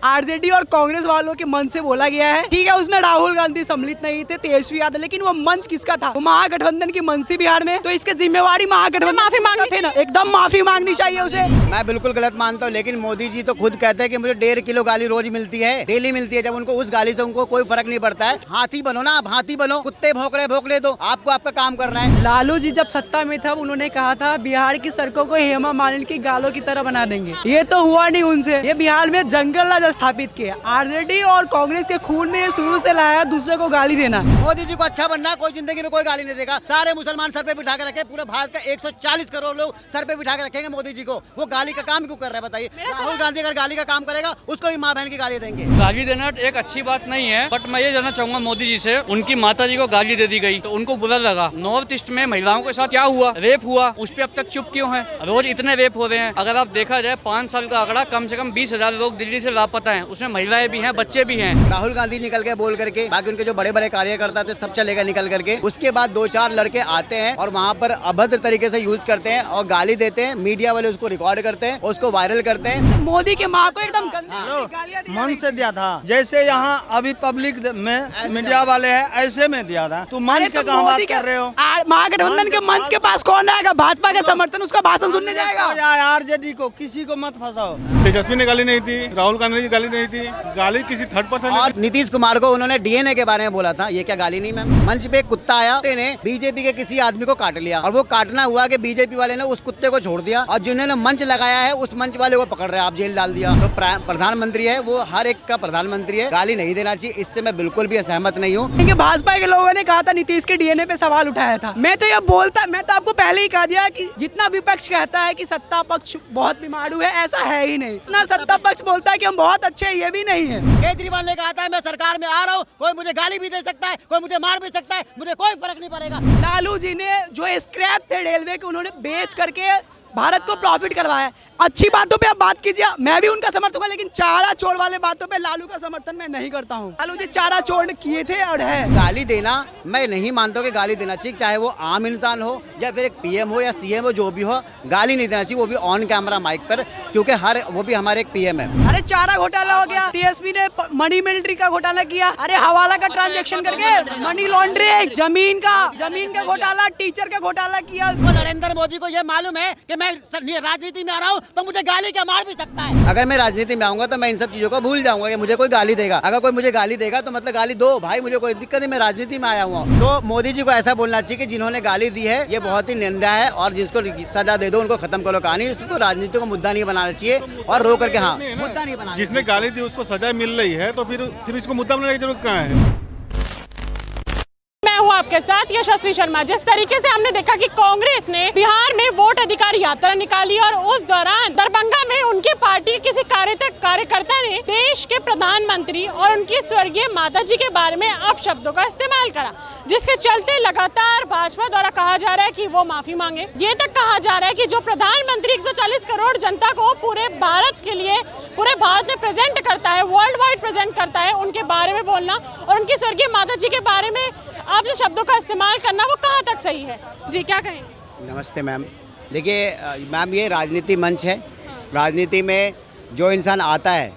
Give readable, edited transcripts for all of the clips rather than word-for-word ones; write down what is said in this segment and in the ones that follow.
RJD और कांग्रेस वालों के मंच से बोला गया है। ठीक है, उसमें राहुल गांधी सम्मिलित नहीं थे, तेजस्वी यादव, लेकिन वो मंच किसका था? वो महागठबंधन की मंच थी बिहार में, तो इसके जिम्मेवारी महागठबंधन माफी मांगनी थे ना, एकदम माफी मांगनी चाहिए उसे। मैं बिल्कुल गलत मानता हूँ, लेकिन मोदी जी तो खुद कहते हैं कि मुझे 1.5 किलो गाली रोज मिलती है, डेली मिलती है। जब उनको उस गाली से उनको कोई फर्क नहीं पड़ता है। हाथी बनो ना, आप हाथी बनो, कुत्ते भौंकले दो, आपको आपका काम करना है। लालू जी जब सत्ता में था उन्होंने कहा था बिहार की सड़कों को हेमा मालिनी की गालों की तरह बना देंगे। ये तो हुआ नहीं उनसे। ये बिहार में जंगल राज स्थापित किया। आरजेडी और कांग्रेस के खून में ये शुरू से लाया दूसरे को गाली देना। मोदी जी को अच्छा बनना, कोई जिंदगी में कोई गाली नहीं देगा। सारे मुसलमान सर पे बिठा के रखे, पूरे भारत का 140 करोड़ लोग सर पे बिठा के रखेंगे मोदी जी को। वो गाली का काम क्यों कर रहा है बताइए? राहुल गांधी अगर गाली का काम करेगा उसको भी माँ बहन की गाली देंगे। गाली देना एक अच्छी बात नहीं है, बट मैं ये जानना चाहूंगा मोदी जी से, उनकी माता जी को गाली दे दी गई तो उनको बुरा लगा। नॉर्थ ईस्ट में महिलाओं के साथ क्या हुआ, रेप हुआ, उस पर अब तक चुप क्यों है? रोज इतने रेप हो रहे हैं। अगर आप देखा जाए 5 साल का आंकड़ा, कम से कम 20,000 लोग दिल्ली से लापता हैं, उसमें महिलाएं भी हैं, बच्चे भी हैं। राहुल गांधी निकल के बोल करके, बाकी उनके जो बड़े बड़े कार्यकर्ता थे सब चलेगा निकल करके। उसके बाद 2-4 लड़के आते हैं और वहाँ पर अभद्र तरीके से यूज करते हैं और गाली देते हैं। मीडिया वाले उसको रिकॉर्ड करते हैं, उसको वायरल करते हैं। मोदी के माँ को एकदम गंदी मन से दिया था, जैसे यहाँ अभी पब्लिक में मीडिया वाले हैं ऐसे में दिया था। तो मंच का कहाँ बात कर रहे हो? महागठबंधन के मंच के पास कौन आएगा? भाजपा का समर्थन उसका भाषण सुनने जाएगा। आरजेडी को किसी को मत फंसाओ। तेजस्वी ने गाली नहीं थी, राहुल गांधी ने गाली नहीं थी, गाली किसी थर्ड पर्सन ने। और नीतीश कुमार को उन्होंने डीएनए के बारे में बोला था, ये क्या गाली नहीं मैम? मंच पे एक कुत्ता आया, ने बीजेपी के किसी आदमी को काट लिया और वो काटना हुआ कि बीजेपी वाले ने उस कुत्ते को छोड़ दिया और जिन्होंने मंच लगाया है उस मंच वाले को पकड़ रहे हैं, आप जेल डाल दिया। तो प्रधानमंत्री है, वो हर एक का प्रधानमंत्री है, गाली नहीं देना चाहिए। इससे मैं बिल्कुल भी असहमत नहीं हूँ। भाजपा के लोगों ने कहा था नीतीश के डीएनए पे सवाल उठाया था। मैं तो आपको पहले ही कहा दिया कि जितना विपक्ष कहता है कि सत्ता पक्ष बहुत बीमारू है, ऐसा है ही नहीं। इतना सत्ता पक्ष बोलता है कि हम बहुत अच्छे हैं, ये भी नहीं है। केजरीवाल ने कहा था मैं सरकार में आ रहा हूँ, कोई मुझे गाली भी दे सकता है, कोई मुझे मार भी सकता है, मुझे कोई फर्क नहीं पड़ेगा। लालू जी ने जो स्क्रैप थे रेलवे के, उन्होंने बेच करके भारत को प्रॉफिट करवाया। अच्छी बातों पे आप बात कीजिए, मैं भी उनका समर्थक हूँ, लेकिन चारा चोर वाले बातों पे लालू का समर्थन मैं नहीं करता हूँ। लालू जी चारा चोर किए थे और है। गाली देना मैं नहीं मानता कि गाली देना चाहिए, चाहे वो आम इंसान हो या फिर एक पीएम हो या सीएम हो, जो भी हो, गाली नहीं देना चाहिए, वो भी ऑन कैमरा माइक पर, क्योंकि वो भी हमारे एक पीएम है। अरे चारा घोटाला हो गया, टीएसपी ने मनी मिलिट्री का घोटाला किया, अरे हवाला का ट्रांजेक्शन करके मनी लॉन्ड्रिंग, जमीन का घोटाला, टीचर का घोटाला किया। नरेंद्र मोदी को ये मालूम है कि मैं राजनीति में आ रहा हूँ तो मुझे गाली क्या मार भी सकता है। अगर मैं राजनीति में आऊंगा तो मैं इन सब चीजों को भूल जाऊंगा कि मुझे कोई गाली देगा। अगर कोई मुझे गाली देगा तो मतलब गाली दो भाई, मुझे कोई दिक्कत नहीं, मैं राजनीति में आया हुआ हूँ। तो मोदी जी को ऐसा बोलना चाहिए कि जिन्होंने गाली दी है ये बहुत ही निंदा है और जिसको सजा दे दो उनको खत्म करो कहानी। इसको राजनीति को मुद्दा नहीं बनाना चाहिए और रो करके हाँ मुद्दा नहीं बनाना। जिसने गाली दी उसको सजा मिल रही है तो फिर इसको मुद्दा बनाने की जरूरत कहाँ है? आपके साथ यशस्वी शर्मा। जिस तरीके से हमने देखा कि कांग्रेस ने बिहार में वोट अधिकार यात्रा निकाली और उस दौरान दरभंगा में उनकी पार्टी किसी कार्यकर्ता ने देश के प्रधानमंत्री और उनकी स्वर्गीय माताजी के बारे में अपशब्दों का इस्तेमाल करा, जिसके चलते लगातार भाजपा द्वारा कहा जा रहा है कि वो माफी मांगे। ये तक कहा जा रहा है कि जो प्रधानमंत्री 140 करोड़ जनता को पूरे भारत के लिए पूरे भारत में प्रेजेंट करता है, वर्ल्ड वाइड प्रेजेंट करता है, उनके बारे में बोलना और उनकी स्वर्गीय माताजी के बारे में आप जो शब्दों का इस्तेमाल करना वो कहाँ तक सही है? जी क्या कहेंगे? नमस्ते मैम। देखिए मैम, ये राजनीति मंच है। राजनीति में जो इंसान आता है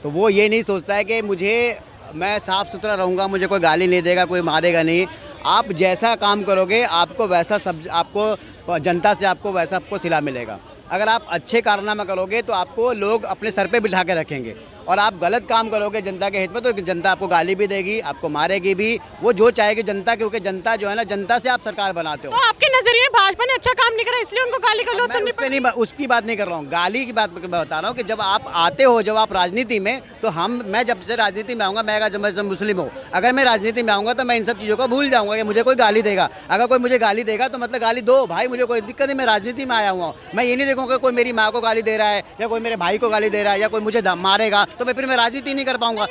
तो वो ये नहीं सोचता है कि मैं साफ़ सुथरा रहूँगा, मुझे कोई गाली नहीं देगा, कोई मारेगा नहीं। आप जैसा काम करोगे आपको वैसा आपको जनता से वैसा सिला मिलेगा। अगर आप अच्छे कारनामा करोगे तो आपको लोग अपने सर पे बिठा के रखेंगे और आप गलत काम करोगे जनता के हित में तो जनता आपको गाली भी देगी, आपको मारेगी भी। वो जो चाहेगी जनता, क्योंकि जनता जो है ना, जनता से आप सरकार बनाते हो। तो आपके नजरिए भाजपा ने अच्छा काम नहीं करा इसलिए उनको गाली गलौज सुननी पड़ी? उसकी बात नहीं कर रहा हूँ, गाली की बात बता रहा हूँ कि जब आप आते हो, जब आप राजनीति में, तो मैं जब से राजनीति में आऊँगा, मैं जब मुस्लिम हूँ, अगर मैं राजनीति में आऊँगा तो मैं इन सब चीज़ों को भूल जाऊँगा कि मुझे कोई गाली देगा। अगर कोई मुझे गाली देगा तो मतलब गाली दो भाई, मुझे कोई दिक्कत नहीं, मैं राजनीति में आया हुआ हूँ। मैं ये नहीं देखूँगा कोई मेरी माँ को गाली दे रहा है या कोई मेरे भाई को गाली दे रहा है या कोई मुझे मारेगा तो फिर मैं राजनीति नहीं कर पाऊंगा।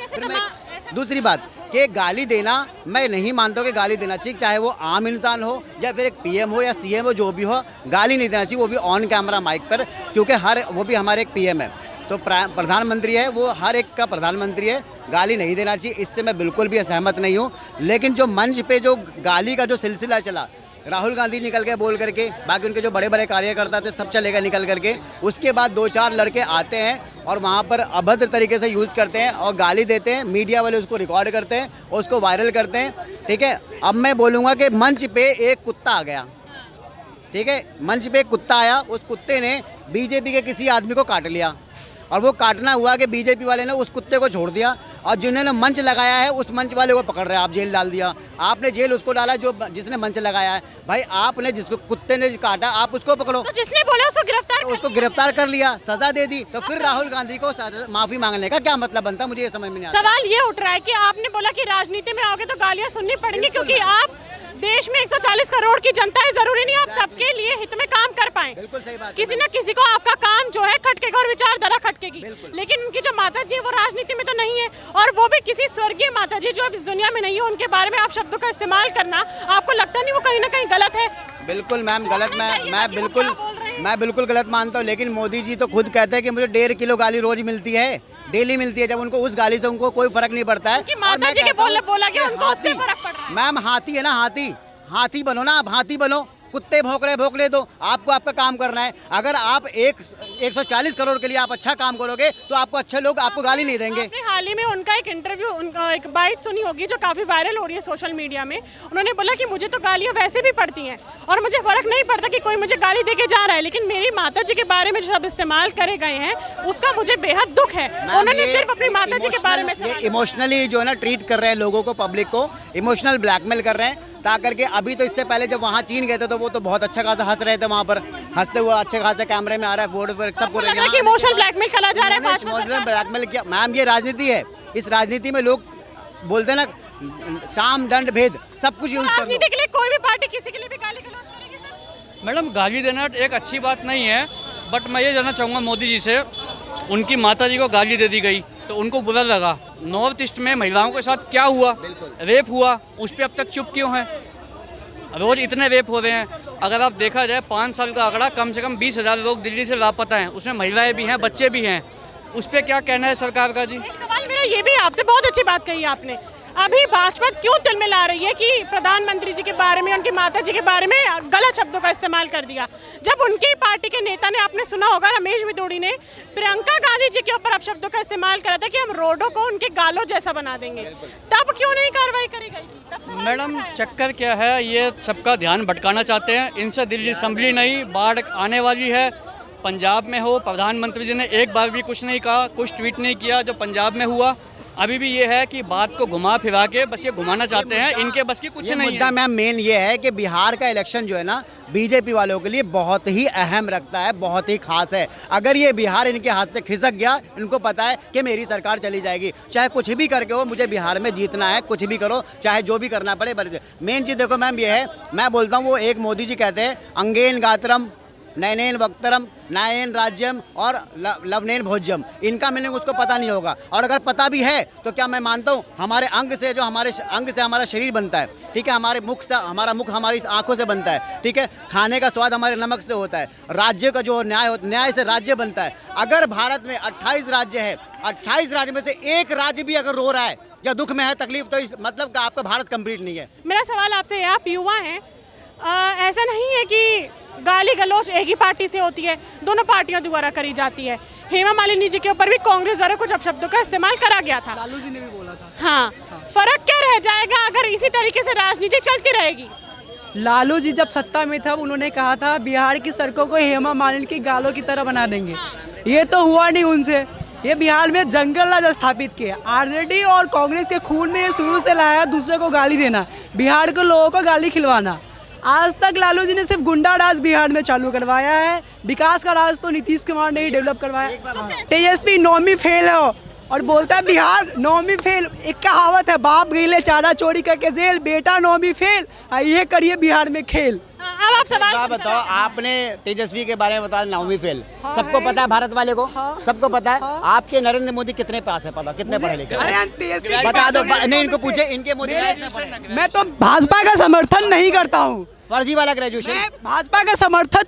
दूसरी बात कि गाली देना मैं नहीं मानता कि गाली देना चाहिए, चाहे वो आम इंसान हो या फिर एक पीएम हो या सीएम हो, जो भी हो, गाली नहीं देना चाहिए, वो भी ऑन कैमरा माइक पर, क्योंकि वो भी हमारे एक पीएम है। तो प्रधानमंत्री है, वो हर एक का प्रधानमंत्री है, गाली नहीं देना चाहिए। इससे मैं बिल्कुल भी असहमत नहीं हूँ। लेकिन जो मंच पे जो गाली का जो सिलसिला चला, राहुल गांधी निकल के बोल करके, बाकी उनके जो बड़े बड़े कार्यकर्ता थे सब चले गए निकल करके। उसके बाद 2-4 लड़के आते हैं और वहाँ पर अभद्र तरीके से यूज़ करते हैं और गाली देते हैं। मीडिया वाले उसको रिकॉर्ड करते हैं और उसको वायरल करते हैं, ठीक है। अब मैं बोलूँगा कि मंच पे एक कुत्ता आ गया, ठीक है, मंच पे एक कुत्ता आया, उस कुत्ते ने बीजेपी के किसी आदमी को काट लिया और वो काटना हुआ कि बीजेपी वाले ने उस कुत्ते को छोड़ दिया और जिन्होंने मंच लगाया है उस मंच वाले को पकड़ रहे हैं। आप जेल डाल दिया, आपने जेल उसको डाला जो जिसने मंच लगाया है। भाई आपने जिसको कुत्ते ने काटा आप उसको पकड़ो, तो जिसने बोला उसको गिरफ्तार कर उसको गिरफ्तार कर लिया, सजा दे दी, तो फिर राहुल गांधी को माफी मांगने का क्या मतलब बनता, मुझे ये समझ में नहीं आता। सवाल ये उठ रहा है कि आपने बोला कि राजनीति में आओगे तो गालियां सुननी पड़ेंगी, क्योंकि आप देश में 140 करोड़ की जनता है, जरूरी नहीं आप सबके लिए हित में काम कर पाए। बिल्कुल सही बात, किसी न किसी को आपका काम जो है खटकेगा और विचारधारा खटकेगी। लेकिन उनकी जो माता जी है वो राजनीति में तो नहीं है, और वो भी किसी स्वर्गीय माता जी जो अब इस दुनिया में नहीं है, उनके बारे में आप शब्दों का इस्तेमाल करना आपको लगता नहीं वो कहीं ना कहीं गलत है? बिल्कुल मैम गलत, मैं बिल्कुल गलत मानता हूँ। लेकिन मोदी जी तो खुद कहते हैं कि मुझे 1.5 किलो गाली रोज मिलती है, डेली मिलती है। जब उनको उस गाली से उनको कोई फर्क नहीं पड़ता है। माता जी के बोला कि उनको उससे फर्क पड़ रहा है। मैम हाथी है ना, हाथी बनो ना, आप हाथी बनो, कुत्ते भौंकड़े दो, आपको आपका काम करना है। अगर आप 140 करोड़ के लिए आप अच्छा काम करोगे तो आपको अच्छे लोग आपको गाली नहीं देंगे। आपने हाल ही में उनका एक इंटरव्यू, उनका एक बाइट सुनी होगी जो काफी वायरल हो रही है सोशल मीडिया में। उन्होंने बोला कि मुझे तो गालियां वैसे भी पड़ती हैं और मुझे फर्क नहीं पड़ता कि कोई मुझे गाली देके जा रहा है, लेकिन मेरी माता जी के बारे में जो शब्द इस्तेमाल करे गए हैं उसका मुझे बेहद दुख है। उन्होंने सिर्फ अपनी माता जी के बारे में इमोशनली जो है ना ट्रीट कर रहे हैं लोगों को, पब्लिक को इमोशनल ब्लैकमेल कर रहे हैं, ताकि के अभी तो इससे पहले जब वहाँ चीन गए थे तो वो तो बहुत अच्छा खासा हंस रहे थे, वहाँ पर हंसते हुए अच्छे खासे कैमरे में आ रहा है, बोर्ड पर सब को इमोशनल ब्लैकमेल करा जा रहा है। इमोशनल ब्लैकमेल किया मैम, ये राजनीति है। इस राजनीति में लोग बोलते हैं ना साम दंड भेद सब कुछ यूज कर। राजनीति के लिए कोई भी पार्टी किसी के लिए भी गाली गलौज करेगी सर? मैडम गाली देना एक अच्छी बात नहीं है, बट मैं ये जानना चाहूँगा मोदी जी से, उनकी माता जी को गाली दे दी गई तो उनको बुरा लगा। नॉर्थ ईस्ट में महिलाओं के साथ क्या हुआ, रेप हुआ, उस पर अब तक चुप क्यों है? रोज इतने रेप हो रहे हैं। अगर आप देखा जाए 5 साल का आंकड़ा, कम से कम 20,000 लोग दिल्ली से लापता हैं, उसमें महिलाएं भी हैं, बच्चे भी हैं। उस पर क्या कहना है सरकार का? जी एक सवाल मेरा ये भी, आपसे बहुत अच्छी बात कही आपने, अभी भाजपा क्यों तिलमिला रही है कि प्रधानमंत्री जी के बारे में, उनकी माता जी के बारे में गलत शब्दों का इस्तेमाल कर दिया, जब उनकी पार्टी के नेता ने, आपने सुना होगा रमेश बिदोड़ी ने प्रियंका गांधी जी के ऊपर अपशब्दों का इस्तेमाल करा था कि हम रोडों को उनके गालों जैसा बना देंगे, तब क्यों नहीं कार्रवाई करी गई? मैडम चक्कर क्या है, ये सबका ध्यान भटकाना चाहते हैं। इनसे दिल्ली संभली नहीं, बाढ़ आने वाली है। पंजाब में हो, प्रधानमंत्री जी ने एक बार भी कुछ नहीं कहा, कुछ ट्वीट नहीं किया जो पंजाब में हुआ। अभी भी ये है कि बात को घुमा फिरा के बस ये घुमाना चाहते हैं, इनके बस की कुछ नहीं मुद्दा है। मैम मेन ये है कि बिहार का इलेक्शन जो है ना बीजेपी वालों के लिए बहुत ही अहम रखता है, बहुत ही खास है। अगर ये बिहार इनके हाथ से खिसक गया, इनको पता है कि मेरी सरकार चली जाएगी, चाहे कुछ भी करके हो, मुझे बिहार में जीतना है, कुछ भी करो, चाहे जो भी करना पड़े। मेन चीज़ देखो मैम ये है, मैं बोलता हूँ वो एक मोदी जी कहते हैं अंगेन गात्रम नयनेन वक्तरम नायन राज्यम और लवनेन भोज्यम, इनका मीनिंग उसको पता नहीं होगा। और अगर पता भी है तो क्या मैं मानता हूँ हमारे अंग से, जो हमारे अंग से हमारा शरीर बनता है, ठीक है, हमारे मुख से, हमारा मुख हमारी आंखों से बनता है, ठीक है, खाने का स्वाद हमारे नमक से होता है, राज्य का जो न्याय से राज्य बनता है। अगर भारत में 28 राज्य है, 28 राज्य में से एक राज्य भी अगर रो रहा है या दुख में है, तकलीफ, तो इस मतलब का आपका भारत कंप्लीट नहीं है। मेरा सवाल आपसे है, आप युवा हैं, ऐसा नहीं है कि गाली गलौज एक ही पार्टी से होती है, दोनों पार्टियों द्वारा करी जाती है। हेमा मालिनी जी के ऊपर भी कांग्रेस द्वारा कुछ अपशब्दों का इस्तेमाल करा गया था, लालू जी ने भी बोला था। हाँ, फर्क क्या रह जाएगा अगर इसी तरीके से राजनीति चलती रहेगी? लालू जी जब सत्ता में था उन्होंने कहा था बिहार की सड़कों को हेमा मालिनी की गालों की तरह बना देंगे, ये तो हुआ नहीं उनसे। ये बिहार में जंगल राज स्थापित किया, आरजेडी और कांग्रेस के खून में ये शुरू से लाया दूसरे को गाली देना, बिहार के लोगों को गाली खिलवाना। आज तक लालू जी ने सिर्फ गुंडा राज बिहार में चालू करवाया है, विकास का राज तो नीतीश कुमार ने ही डेवलप करवाया। तेजस्वी नौवीं फेल है और बोलता है बिहार नौवीं फेल। एक कहावत है, बाप गईले चारा चोरी करके जेल, बेटा नौवीं फेल, ये करिए बिहार में खेल। अब आप सवाल बताओ, आपने तेजस्वी के बारे में बताया नौवीं फेल, सबको पता है, भारत वाले को सबको पता है। आपके नरेंद्र मोदी कितने पास है, पता कितने पढ़े लिखे? बता दो, नहीं इनको पूछे, इनके मोदी मैं तो भाजपा का समर्थन नहीं करता हूँ, फर्जी वाला ग्रेजुएशन, मैं भाजपा का समर्थन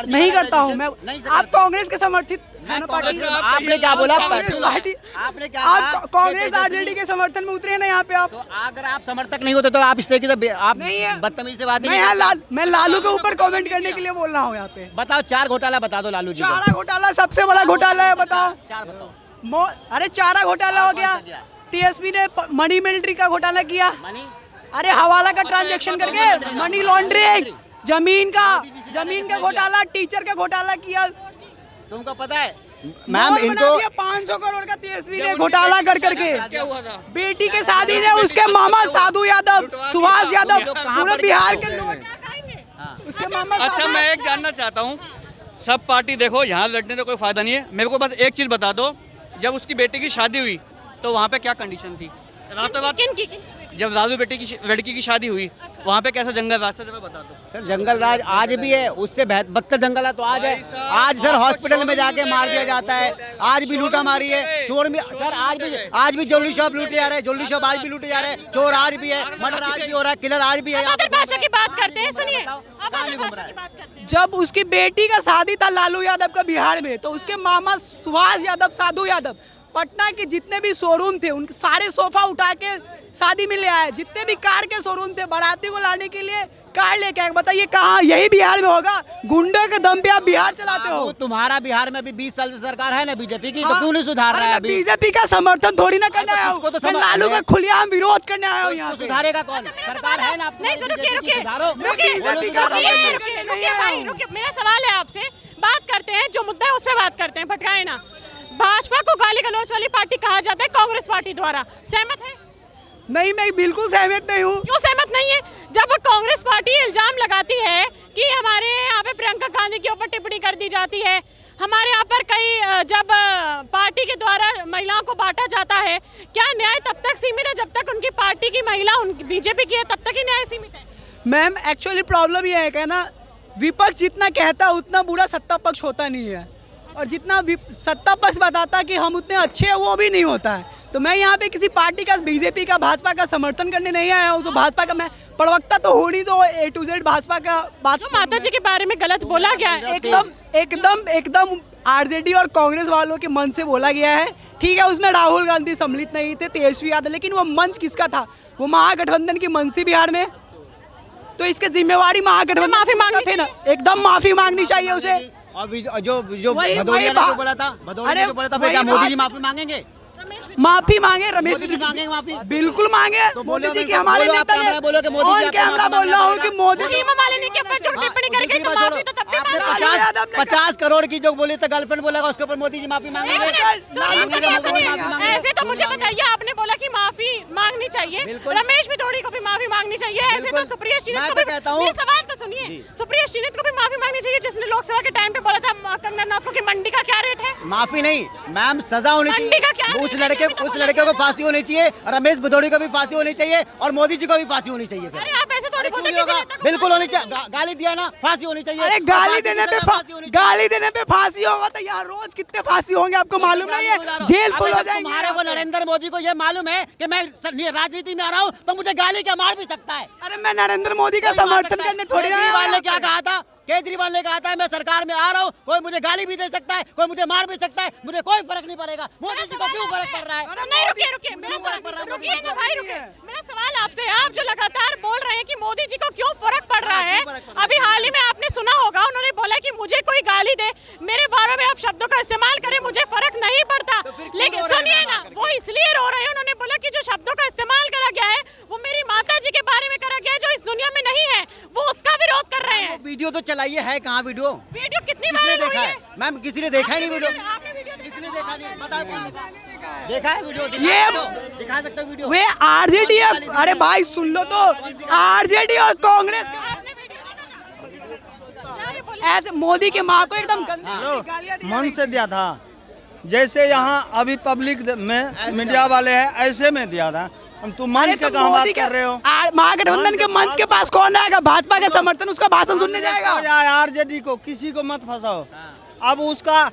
नहीं करता हूँ, मैं आप कांग्रेस के समर्थित दोनों पार्टी आपने क्या बोला? कांग्रेस पार्टी आपने क्या आप कहा? कांग्रेस कि आरजेडी के समर्थन में उतरे ना यहाँ पे आप। तो अगर आप समर्थक नहीं होते तो आप इस तरीके से आप नहीं है। बदतमीजी से बात मैं नहीं यहाँ करते। मैं लालू के ऊपर कमेंट करने के लिए बोल रहा हूँ यहाँ पे। बताओ 4 घोटाला बता दो लालू जी को। चारा घोटाला सबसे बड़ा घोटाला है, बताओ। 4 बताओ। अरे चारा घोटाला हो गया, कौन सा किया? टीएसपी ने मनी मिलिट्री का घोटाला किया, मनी अरे हवाला का ट्रांजैक्शन करके मनी लॉन्ड्रिंग, जमीन का घोटाला, टीचर का घोटाला किया। तुमको पता है मैम इनको 500 करोड़ का टीएसपी ने घोटाला कर करके क्या हुआ था? बेटी के शादी ने उसके मामा साधु यादव, सुभाष यादव, पूरे बिहार के लोग उसके मामा अच्छा साधु- मैं एक जानना चाहता हूँ, सब पार्टी देखो यहाँ लड़ने का कोई फायदा नहीं है, मेरे को बस एक चीज़ बता दो, जब उसकी बेटी की शादी हुई तो वहाँ पे क्या कंडीशन थी? रातों रात जब लालू बेटी की लड़की की शादी हुई वहाँ पे कैसा जंगल रास्ता जब बता दो। सर जंगल राज आज भी है, उससे बदतर जंगल है तो आज है। आज सर हॉस्पिटल में जाके मार दिया जाता है, आज भी लूटा मारी है, चोर भी सर आज भी ज्वेलरी शॉप लूटे जा रहे हैं, ज्वेलरी शॉप आज भी लूटे जा रहे हैं, चोर आज भी है, मर्डर आज भी हो रहा है, किलर आज भी है। अगर भाषा की बात करते हैं, सुनिए, अब अगर भाषा की बात करते हैं। जब उसकी बेटी का शादी था लालू यादव का बिहार में, तो उसके मामा सुभाष यादव, साधु यादव, पटना के जितने भी शोरूम थे उनके सारे सोफा उठा के शादी में ले आए। जितने भी कार के शोरूम थे, बाराती को लाने के लिए कार लेके आए। बताइए कहाँ, यही बिहार में होगा? गुंडे के दम पे आप बिहार चलाते हो। तुम्हारा बिहार में भी 20 साल से सरकार है ना बीजेपी की, तो क्यों नहीं सुधार रहा है अभी? बीजेपी का समर्थन थोड़ी ना करने आया इसको तो हूँ, मैं लालू का खुलेआम विरोध करने आया हूँ यहाँ पे। सुधारेगा कौन? सरकार है ना? नहीं सर, रुकिए रुकिए सुधारो। रुकिए भाई, रुकिए। मेरा सवाल है आपसे, बात करते हैं जो मुद्दा है उस पर बात करते हैं, भटकाए ना। भाजपा को गाली गलौज वाली पार्टी कहा जाता है कांग्रेस पार्टी द्वारा, सहमत है? नहीं, मैं बिल्कुल सहमत नहीं हूँ। क्यों सहमत नहीं है? जब कांग्रेस पार्टी इल्जाम लगाती है कि हमारे यहाँ पे प्रियंका गांधी के ऊपर टिप्पणी कर दी जाती है, हमारे यहाँ पर कई जब पार्टी के द्वारा महिलाओं को बांटा जाता है, क्या न्याय तब तक सीमित है जब तक उनकी पार्टी की महिला बीजेपी की है, तब तक ही न्याय सीमित है? मैम एक्चुअली प्रॉब्लम ये है कि ना, विपक्ष जितना कहता उतना बुरा सत्ता पक्ष होता नहीं है, और जितना सत्ता पक्ष बताता कि हम उतने अच्छे हैं वो भी नहीं होता है। तो मैं यहाँ पे किसी पार्टी का, बीजेपी का, भाजपा का समर्थन करने नहीं आया हूँ। तो भाजपा का मैं प्रवक्ता तो हूँ नहीं, जो A to Z भाजपा का बात। जो माता जी के बारे में गलत बोला गया है, एकदम आरजेडी और कांग्रेस वालों के मन से बोला गया है। ठीक है, उसमें राहुल गांधी सम्मिलित नहीं थे, तेजस्वी यादव, लेकिन वो मंच किसका था? वो महागठबंधन की मंच थी बिहार में, तो इसकी जिम्मेवारी महागठबंधन माफी मांगनी थे ना, एकदम माफी मांगनी चाहिए उसे। और जो वही भदौरिया ने बा- जो बोला था, भदौरिया ने अरे जो बोला था, फिर वही क्या मोदी जी बात- माफी मांगेंगे? माफी मांगे रमेश मोदी जी मांगेंगे माफी? बिल्कुल मांगे। तो मोदी बोलो, जी की हमारे बोलो, नेता आप कैमरा बोलो कि मोदी जी ऑन आपको कैमरा माफी बोल रहा हूँ मांगना कि पड़ेगा। मोदी हेमा मालिनी के ऊपर जो टिप्पणी करेंगे तो माफी तो तब भी आपने मांगेंगे। 50 करोड़ की जो बोली तो गर्लफ्रेंड बोलेगा उसके ऊपर मोदी जी माफी मांगेंगे? ऐसे तो मुझे बताइए, आपने बोला कि माफी मांगनी चाहिए, रमेश पिथौड़ी को भी माफी मांगनी चाहिए, ऐसे तो सुप्रिया श्रीनित को भी, मेरा सवाल तो सुनिए, सुप्रिया श्रीनित को भी माफी मांगनी चाहिए, जिसने लोकसभा के टाइम पे बोला था कंगना नाथों की मंडी का क्या रेट है? माफी नहीं मैम, सजा होनी मंडी का क्या चाहिए। उस रेट लड़के को फांसी होनी चाहिए, रमेश भदौड़ी को भी फांसी होनी चाहिए, और मोदी जी को भी फांसी होनी चाहिए। फिर अरे आप ऐसे थोड़ी क्यों बोलते नहीं होगा? किसी नेता को बिल्कुल होनी फांसी चाहिए। गाली दिया ना, फांसी होनी चाहिए। अरे और गाली फांसी देने की पे सजा फांसी होनी चाहिए। गाली देने पे फांसी होगा तो यहाँ रोज कितने फांसी होंगे आपको मालूम नहीं है? जेल फुल हो जाएंगे। तुम्हारे को नरेंद्र मोदी को ये मालूम है कि मैं राजनीति में आ रहा हूँ तो मुझे गाली क्या मार भी सकता है। अरे मैं नरेंद्र मोदी का समर्थन करने थोड़ी ना आया केजरीवाल ने हूँ। क्या कहा था? केजरीवाल ने कहा था मैं सरकार में आ रहा हूँ, कोई मुझे गाली भी दे सकता है, कोई मुझे मार भी सकता है, मुझे कोई फर्क नहीं पड़ेगा। मोदी जी को क्यों फर्क पड़ रहा है? नहीं, रुकिए मेरा सवाल, रुकिए ना भाई, रुकिए। मेरा सवाल आपसे, आप जो लगातार बोल रहे हैं कि मोदी जी को क्यों फर्क पड़ रहा है, अभी हाल ही में आपने सुना होगा उन्होंने बोला कि मुझे कोई गाली दे, मेरे बारे में आप शब्दों का इस्तेमाल करें, मुझे फर्क नहीं पड़ता। लेकिन सुनिए ना, वो इसलिए रो रहे हैं, उन्होंने बोला कि जो शब्दों का इस्तेमाल करा गया है वो मेरी माता जी के बारे में करा गया है, जो इस दुनिया में नहीं है, वो उसका विरोध कर रहे हैं। वीडियो तो चलाइए, है कहाँ वीडियो? वीडियो कितनी किसने वायरल हुई देखा है? है? मैम किसी ने देखा ही नहीं वीडियो? आपने वीडियो किसी ने देखा नहीं? बताओ कहाँ देखा है वीडियो? दिखा सकते हो वीडियो? वे आरजेडी, अरे भाई सुन लो तो, आरजेडी और कांग्रेस आपने वीडियो ऐसे मोदी के माँ को एकदम गंदी गालियाँ दी जा मन रही। से दिया था, जैसे यहाँ अभी पब्लिक में मीडिया वाले हैं ऐसे में दिया था। हम तुम अरे मंच तो के कहाँ बात मोदी कर रहे हो? महागठबंधन के मंच के पास कौन आएगा? भाजपा का समर्थन, उसका भाषण सुनने जाएगा। आरजेडी को किसी को मत फंसाओ। अब उसका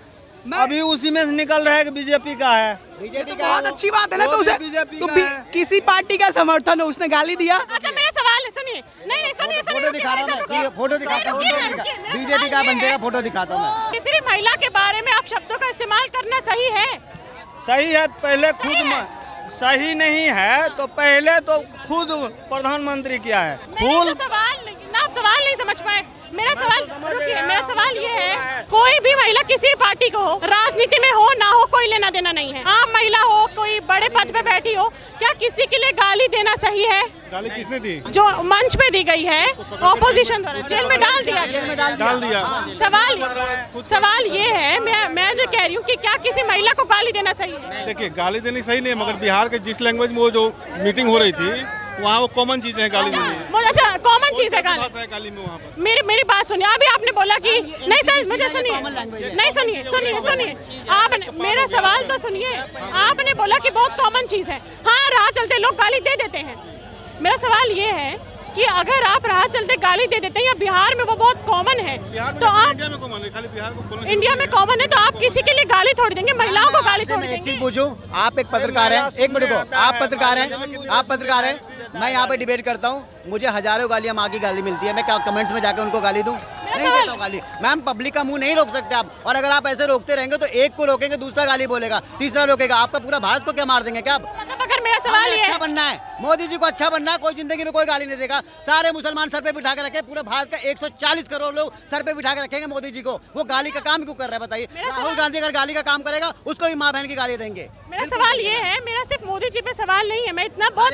अभी उसी में से निकल रहा है कि बीजेपी का है। बीजेपी बहुत अच्छी बात है ना, तो वो भी उसे बीजेपी तो का है। किसी पार्टी का समर्थन हो, उसने गाली दिया। अच्छा मेरा सवाल है, सुनिए सुनिए नहीं सुनिए फोटो दिखा रहा हूँ मैं, फोटो दिखाता हूँ, बीजेपी का बंदे का फोटो दिखाता हूँ मैं। किसी भी महिला के बारे में आप शब्दों का इस्तेमाल करना सही है? सही है, पहले खुद सही नहीं है तो पहले तो खुद प्रधानमंत्री क्या है फूल सवाल आप सवाल नहीं समझ पाए। मेरा सवाल ये है, कोई भी महिला किसी पार्टी को हो, राजनीति में हो ना हो, कोई लेना देना नहीं है। आम महिला हो, कोई बड़े पद पे बैठी हो, क्या किसी के लिए गाली देना सही है? गाली किसने दी? जो मंच पे दी गई है ऑपोजिशन द्वारा, जेल में डाल दिया। सवाल ये है, मैं जो कह रही हूँ कि क्या किसी महिला को गाली देना सही है? देखिए, गाली देनी सही नहीं है, मगर बिहार के जिस लैंग्वेज में वो जो मीटिंग हो रही थी वहाँ वो कॉमन चीज है गाली देनी। अच्छा, कॉमन चीज है गाली में वहाँ पर। मेरी बात सुनिए, अभी आपने बोला कि नहीं सर, मुझे सुनिए, नहीं सुनिए आपने मेरा सवाल तो सुनिए। आपने बोला कि बहुत कॉमन चीज है। हाँ, राह चलते लोग गाली दे देते हैं। मेरा सवाल ये है कि अगर आप राह चलते गाली दे देते हैं या बिहार में वो बहुत कॉमन है, तो आप इंडिया में कॉमन है, खाली बिहार को इंडिया में कॉमन है, तो आप किसी के लिए गाली थोड़ी देंगे? महिलाओं को गाली थोड़ी एक चीज देंगे? पूछूं, आप एक पत्रकार हैं, एक मिनट को, आप पत्रकार हैं, मैं यहाँ पे डिबेट करता हूँ, मुझे हजारों गालियाँ माँ की गाली मिलती है, मैं क्या कमेंट्स में जाकर उनको गाली दूँ? नहीं देता हूँ गाली। मैम, पब्लिक का मुंह नहीं रोक सकते आप, और अगर आप ऐसे रोकते रहेंगे तो एक को रोकेंगे, दूसरा गाली बोलेगा, तीसरा रोकेगा, आपका पूरा भारत को क्या मार देंगे क्या आप? मतलब अगर मेरा सवाल ये अच्छा बनना है, मोदी जी को अच्छा बनना है, कोई जिंदगी में कोई गाली नहीं देगा। सारे मुसलमान सर पे बिठा के रखे, पूरे भारत का 140 करोड़ लोग सर पे बिठा के रखेंगे मोदी जी को। वो गाली का काम क्यों कर रहा है बताइए? राहुल गांधी अगर गाली का काम करेगा, उसको भी माँ बहन की गाली देंगे। मेरा सवाल ये है, मेरा सिर्फ मोदी जी पे सवाल नहीं है, मैं इतना बहुत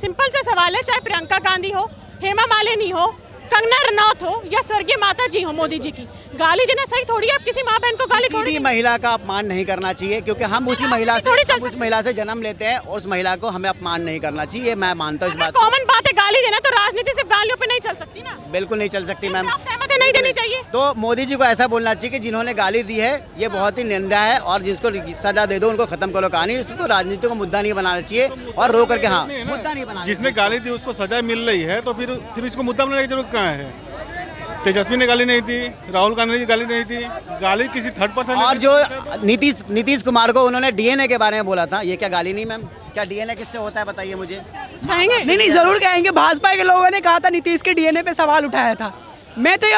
सिंपल सा सवाल है, चाहे प्रियंका गांधी हो, हेमा मालिनी हो, कंगना रनौत हो या स्वर्गीय माता जी हो मोदी जी की, गाली देना सही थोड़ी है? आप किसी माँ बहन को गाली किसी थोड़ी भी महिला का अपमान नहीं करना चाहिए, क्योंकि हम उसी महिला से जन्म लेते हैं और उस महिला को हमें अपमान नहीं करना चाहिए। मैं मानता हूँ इस बात। कॉमन बात है गाली देना, तो राजनीति सिर्फ गालियों पे नहीं चल सकती ना? बिल्कुल नहीं चल सकती मैम। आप सहमत है? नहीं देनी चाहिए? तो मोदी जी को ऐसा बोलना चाहिए कि जिन्होंने गाली दी है ये बहुत ही निंदा है, और जिसको सजा दे दो उनको खत्म करो कहानी। इसको राजनीति को मुद्दा नहीं बनाना चाहिए और रो करके, हाँ, मुद्दा नहीं बनाना। जिसने गाली दी उसको सजा मिल रही है, तो फिर इसको मुद्दा बनाने की जरूरत कहाँ है? तेजस्वी ने गाली नहीं दी, राहुल गांधी ने गाली नहीं दी, गाली किसी थर्ड पर्सन ने। और जो नीतीश कुमार को उन्होंने डीएनए के बारे में बोला था, ये क्या गाली नहीं मैम? क्या डीएनए किससे होता है बताइए मुझे? नहीं, जरूर कहेंगे। भाजपा के लोगों ने कहा था, नीतीश के डीएनए पे सवाल उठाया था। मैं तो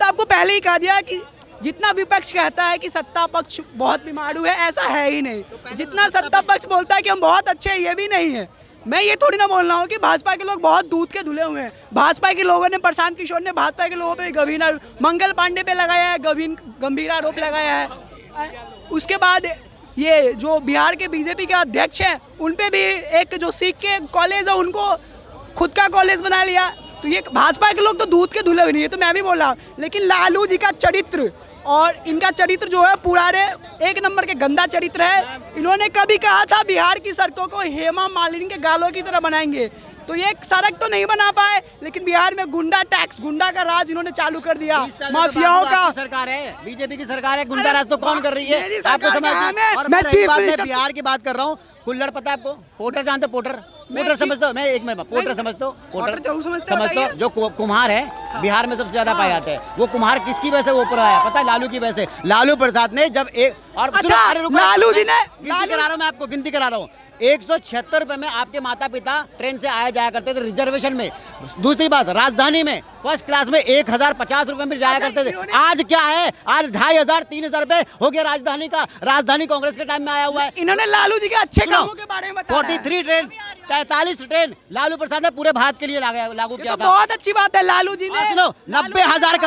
आपको पहले ही कहा दिया कि जितना विपक्ष कहता है कि सत्ता पक्ष बहुत बीमारू है, ऐसा है ही नहीं। जितना सत्ता पक्ष बोलता है कि हम बहुत अच्छे हैं, ये भी नहीं है। मैं ये थोड़ी ना बोल रहा हूँ कि भाजपा के लोग बहुत दूध के धुले हुए हैं। भाजपा के लोगों ने, प्रशांत किशोर ने भाजपा के लोगों पे गंभीर, मंगल पांडे पे लगाया है गंभीर आरोप लगाया है। उसके बाद ये जो बिहार के बीजेपी के अध्यक्ष हैं, उन पे भी एक जो सिख के कॉलेज है उनको खुद का कॉलेज बना लिया। तो ये भाजपा के लोग तो दूध के धुले हुए नहीं है, तो मैं भी बोल रहा हूँ। लेकिन लालू जी का चरित्र और इनका चरित्र जो है पुराने एक नंबर के गंदा चरित्र है। इन्होंने कभी कहा था बिहार की सड़कों को हेमा मालिनी के गालों की तरह बनाएंगे, तो ये सड़क तो नहीं बना पाए, लेकिन बिहार में गुंडा टैक्स, गुंडा का राज इन्होंने चालू कर दिया। माफियाओं का सरकार है, बीजेपी की सरकार है, गुंडा राज तो कौन कर रही है? आपको समझ मैं बिहार की बात कर रहा हूँ। कुल्लड़ पता है आपको? पोटर जानते हो? पोटर समझते हो? मैं एक मिनट, पोटर समझते हो? पोटर जो कुम्हार है बिहार में सबसे ज्यादा पाए जाते हैं। वो कुम्हार किसकी वजह से ऊपर आया पता है? लालू की वजह से। लालू प्रसाद ने जब एक और लालू जी ने गिनती करा रहा हूँ, मैं आपको गिनती करा रहा हूँ। 176 रुपए में आपके माता पिता ट्रेन से आया जाया करते थे रिजर्वेशन में। दूसरी बात, राजधानी में फर्स्ट क्लास में 1050 रुपए में जाया करते थे। आज क्या है? आज 2500 3000 रुपए हो गया राजधानी का। राजधानी कांग्रेस के टाइम में आया हुआ है। इन्होंने लालू जी के अच्छे कामों के बारे में बताया। 43 ट्रेन, 43 ट्रेन लालू प्रसाद ने पूरे भारत के लिए लागू किया था। बहुत अच्छी बात है। लालू जी ने 90,000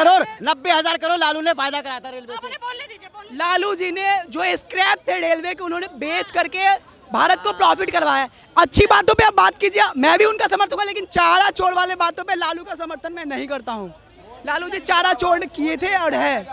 करोड़ लालू ने फायदा कराया था रेलवे से। लालू जी ने जो स्क्रैप थे रेलवे के, उन्होंने बेच करके भारत को प्रॉफिट करवाया। अच्छी बातों पे आप बात कीजिए, मैं भी उनका समर्थक हूँ, लेकिन चारा चोर वाले बातों पे लालू का समर्थन मैं नहीं करता हूँ। लालू जी चारा चोर किए थे और है।